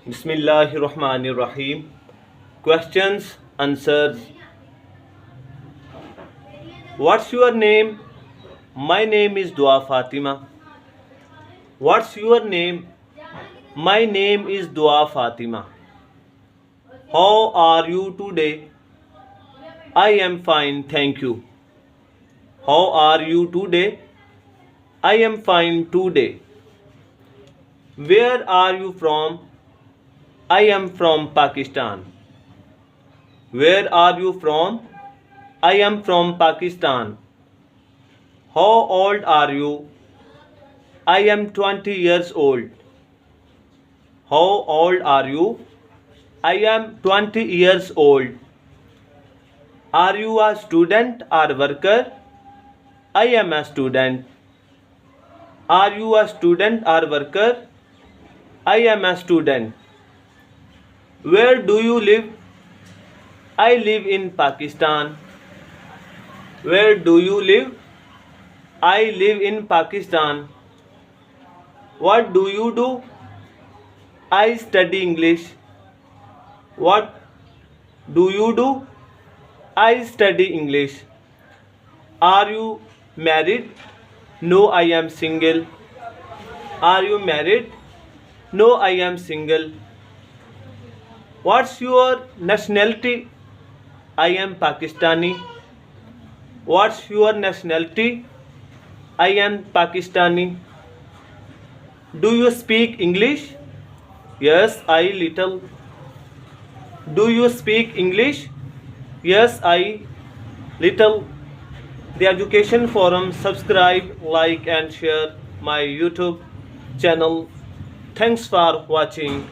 Bismillahirrahmanirrahim. Questions, answers. What's your name? My name is Dua Fatima. What's your name? My name is Dua Fatima. How are you today? I am fine, thank you. How are you today? I am fine today. Where are you from? I am from Pakistan. Where are you from? I am from Pakistan. How old are you? I am 20 years old. How old are you? I am 20 years old. Are you a student or worker? I am a student. Are you a student or worker? I am a student. Where do you live? I live in Pakistan. Where do you live? I live in Pakistan. What do you do? I study English. What do you do? I study English. Are you married? No, I am single. Are you married? No, I am single. What's your nationality? I am Pakistani. What's your nationality? I am Pakistani. Do you speak English? Yes, I little. Do you speak English? Yes, I little. The Education Forum, subscribe, like and share my YouTube channel. Thanks for watching.